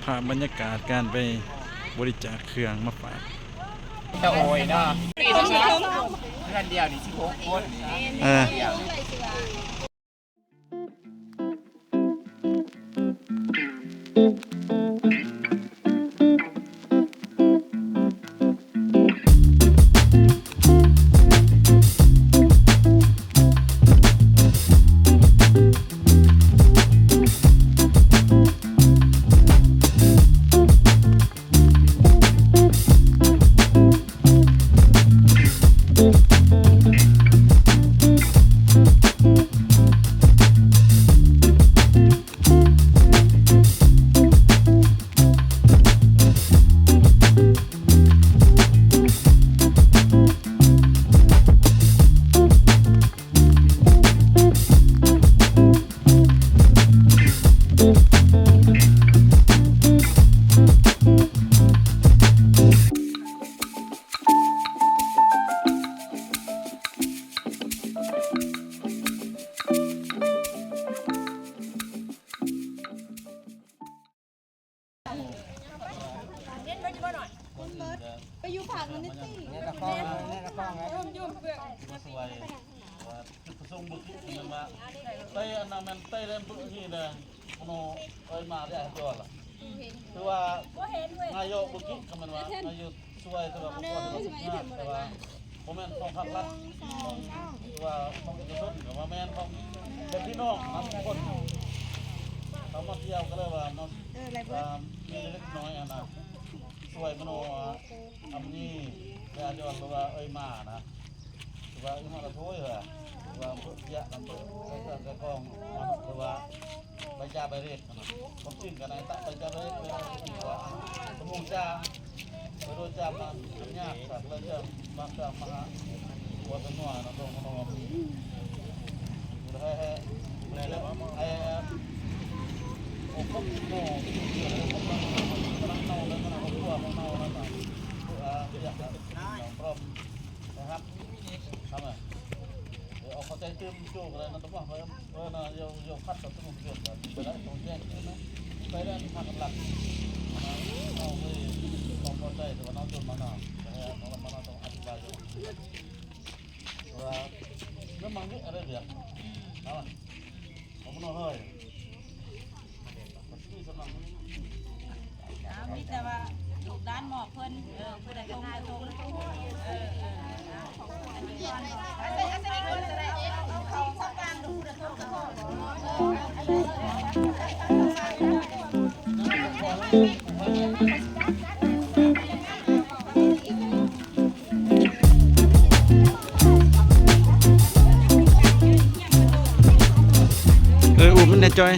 ภาพบรรยากาศการไปบริจาคเครื่องมาฝากตะโอยเนาะเพื่อนเดียวนี่16 คนไปอยู่ผักมันนิดสิเนี่ยตะก้องเนี่ยตะก้องนะยุ่งเปลือกสวยส่งบุกมันมาเต้อันนั้นมันเต้เล่นบุกที่เนี่ยโน่เอ้ยมาได้ตัวละคือว่านายกบุกก็มันว่านายกสวยตัวบุกแต่ว่าผมแม่นของพักรัฐว่าของกระทรวงกับว่าแม่นของเป็นพี่น้องทั้งคนเขามาเที่ยวก็เลยว่ามันมีเล็กน้อยอันนั้นสวยมโนอันนี้แต่อาจารย์บอกว่าเอ้ยมานะว่าเอ้ยมาละถ้วยเหรอว่าเพื่อยะลำเบิดใส่เครื่องใส่กล้องหรือว่าใบจ่าใบเรศนะผมจิ้มกันไหนตัดใบจ่าใบเรศไปว่าสมุนจ่าไปโดนจ่ามาทำยากสักแล้วจะมาจากมหาวัดนัวนะตรงมโนให้โอ้พวกโน่พวกมันเน่าแล้วมันเอาตัวมันเน่าแล้วมันอยากพร้อมนะครับทำไมเอาเขาใจตื้มโจกอะไรนั่นต้องว่าเนาะโยคัดกับตุ้งเกี่ยวกับไปได้ตรงแจ้งใช่ไหมไปได้ทางกำลังเอาไปลองพอใจแต่ว่าน้องจนมาหน่อยน้องมาหน่อยต้องอธิบายว่าเรื่องมันนี่อะไรเดี๋ยวเอาผมน้องเฮ้ยมีแต่ว่าลูกด้านหมอกเพิ่นเพื่อได้ตรงเขาสักการดูแต่ตรงอุ้มมันได้จอย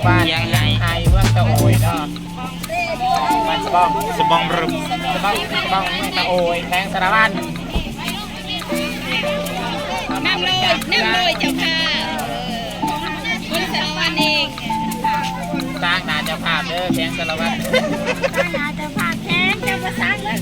บ้านยังไงเมืองตะโอยเนาะมันสบองรึมสบองเมืองตะโอยแทงสารวัตรน้ำเลยเจ้าค่ะคุณสารวัตรเองสร้างนาเจ้าภาพเด้อแทงสารวัตรนาเจ้าภาพแทงเจ้าประสานเลย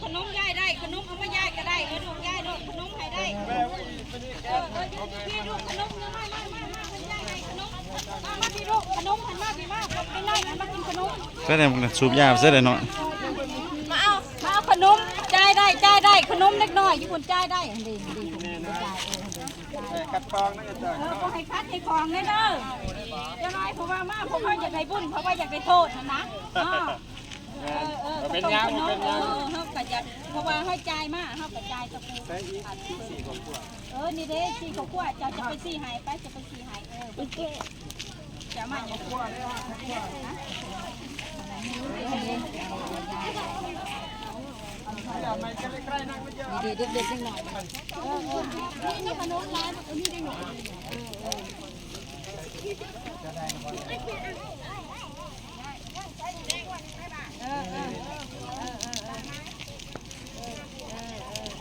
ขนมย่ายได้ขนมเอามาย่ายก็ได้ลูกย่ายลูกขนมให้ได้พี่ลูกขนมไม่ย่ายให้ขนมมาพี่ลูกขนมหันมาพี่มาไปไล่มากินขนม เสื้อแดงพวกนั้นสูบยาเสื้อแดงเนาะ มาเอาขนมจ่ายได้ขนมเล็กน้อยญี่ปุ่นจ่ายได้ดีคัดฟองนั่นก็จะ ก็ให้คัดให้ของเลยเด้อจะไรเพราะว่ามาเพราะว่าอยากได้บุญเพราะว่าอยากได้โทษนะเป็นยังเขากระจัดเพราะว่าเขาจ่ายมาเขากระจายตะปูนี่เด้สี่ขวดจะไปสี่หายไปจะไปสี่หายจะมาอย่างขวดเด็กๆหน่อยนี่ขนมร้านนี่ได้หน่อย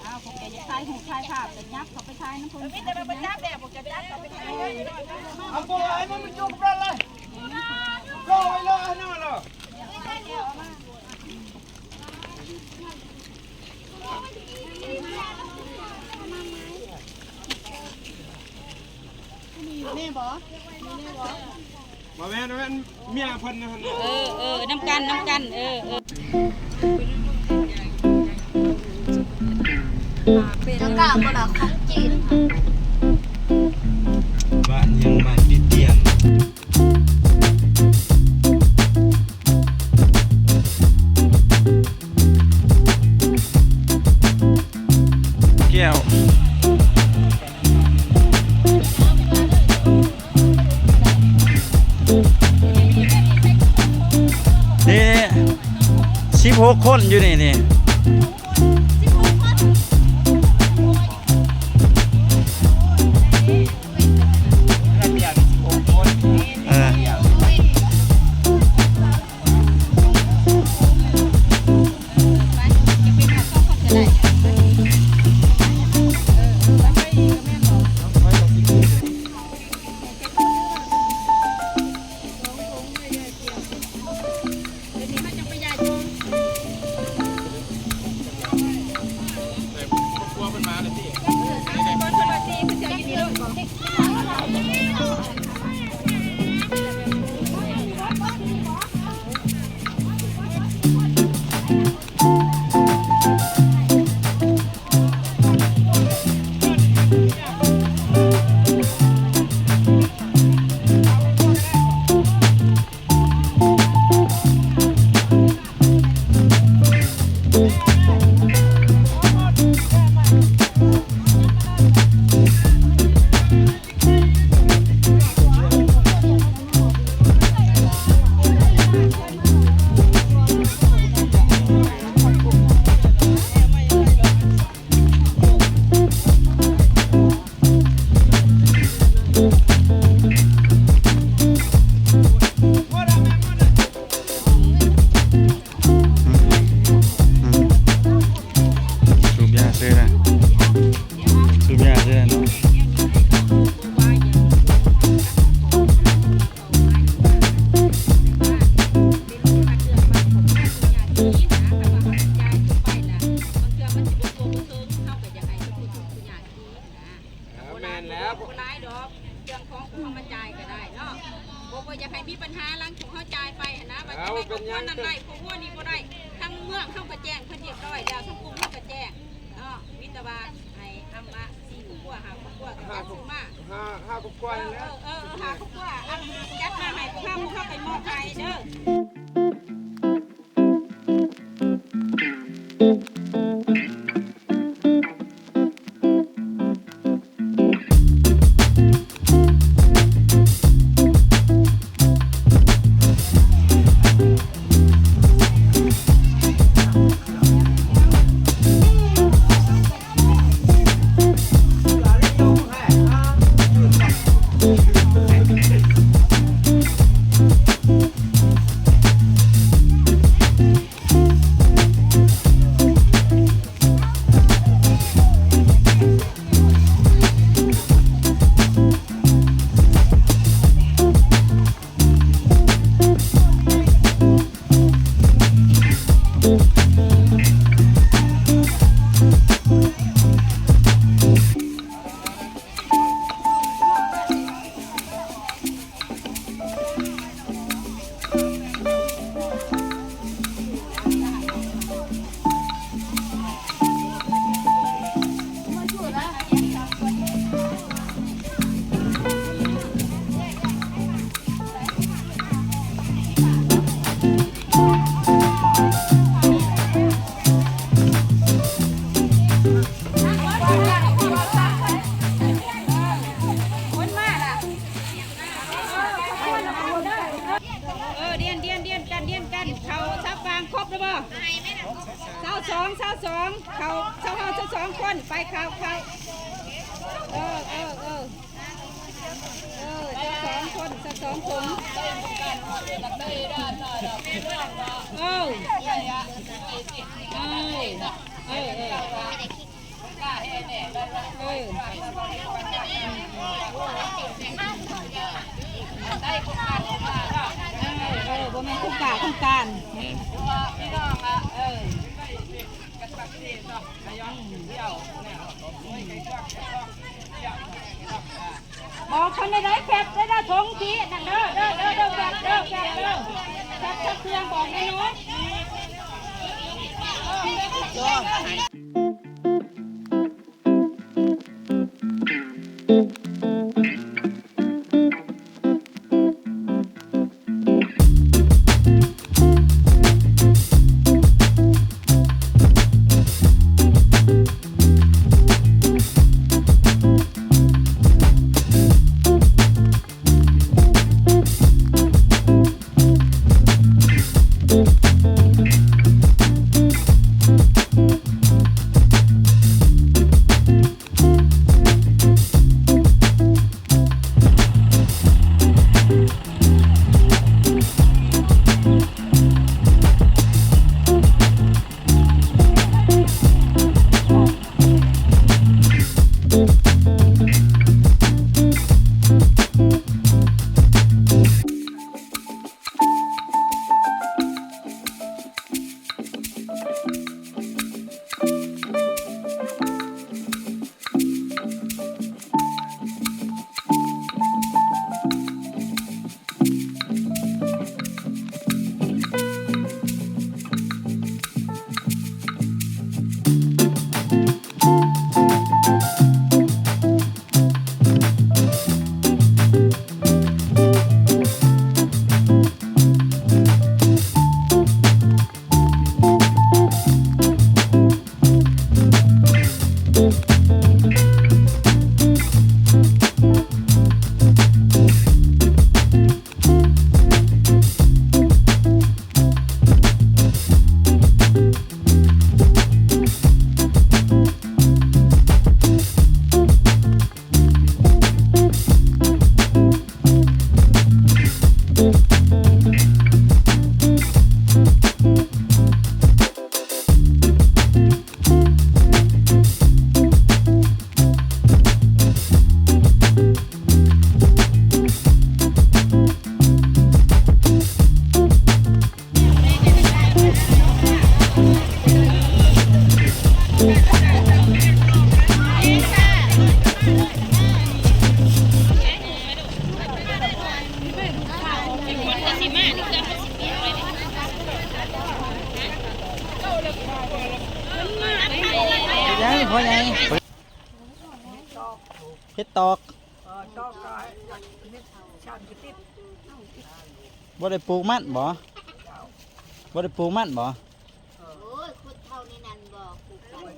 เอาผมจะใช้หูใช้ผ้าเป็นยักษ์เขาไปใช้น้ำพุไม่แต่เป็นยักษ์แบบผมจะยักษ์เขาไปใช้เอาตัวไอ้มันจุกกันเลยรอไว้รอให้น่าหรอมาแม่เมียเพิ่นนะน้ำกันน้ำกาบละของจีนบ้านยังบ้านติดเตียงแก้วนี่16 คนอยู่นี่อยากให้มีปัญหาหลังถูกเข้าใจไปนะว่าจะไม่ต้องวนนั่นไรพวกพวกนี้ก็ได้ทั้งเมืองเข้ากระแจงเพิ่นเรียบร้อยแล้วทั้งกลุ่มเข้ากระแจงเนาะวิตาบาให้ทำมา4 ขวด 5 ขวดกับจัดมา5 ขวดแล้ว5 ขวดจัดมาให้พวกเข้าไปมอบให้เด้อHãy subscribe cho kênh Ghiền Mì Gõ để không bỏ lỡ ได้ป่ะเช้าสองเขาเช้าคนไปเขาเช้าคนเช้า2 ถุงบ่แม่นคุ้มกาคุ้มการบอกคนได้แคบได้ทงทีนั่นเด้อแคบแคบเครื่องบอกให้น้อยพ่อใหญ่เฮ็ดตอกบ่ได้ปลูกมันบ่ได้ปลูกมันบ่ โอ้ยคุณเท่านี้นั่นบอกกูกัน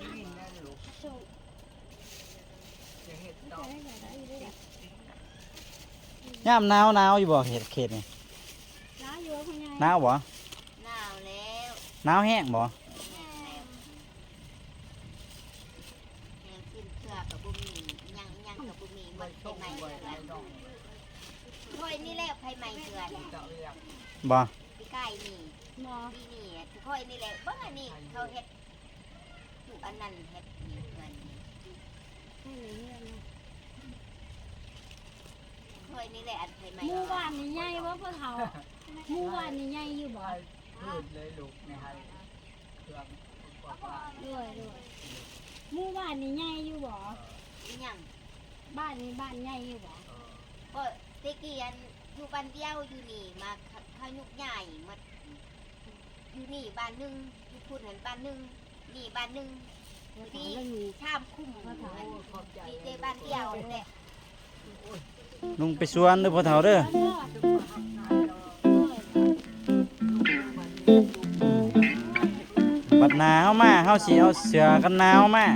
ยามหนาวอยู่บ่เขตนี่หนาวบ่ หนาวแล้ว หนาวแห้งบ่ แม่กินเสื้อกับบุหมี่ยังกับบุหมี่มันเป็นไม้เถื่อนถ้วยนี่แหละไผ่ไม้เถื่อน บ่ พี่ไก่นี่พี่นี่ถ้วยนี่แหละเบิ่งอันนี้เขาเฮ็ดอยู่อันนั้นเฮ็ดนี่เถื่อนถ้วยนี่แหละอันไผ่ไม้ หมู่บ้านนี่ใหญ่บ่พ่อเฒ่าหมู่บ้านนี่ใหญ่อยู่บ่ด้วยหมู่บ้านนี่ใหญ่อยู่บ่ ยัง บ้านนี้บ้านใหญ่อยู่บ่ ก็ตะกี้อันอยู่บ้านเดียวอยู่นี่มาเขายุกใหญ่มาอยู่นี่บ้านหนึงอยู่พุ่นหันบ้านหนึงนี่บ้านหนึงอยู่ที่ชามคุ้มมีแต่บ้านเดียวนี่แหละ ลุงไปสวนเด้อพ่อเฒ่าเด้อบัดหนาวมาเฮาสิเอาเสื้อกันหนาวมา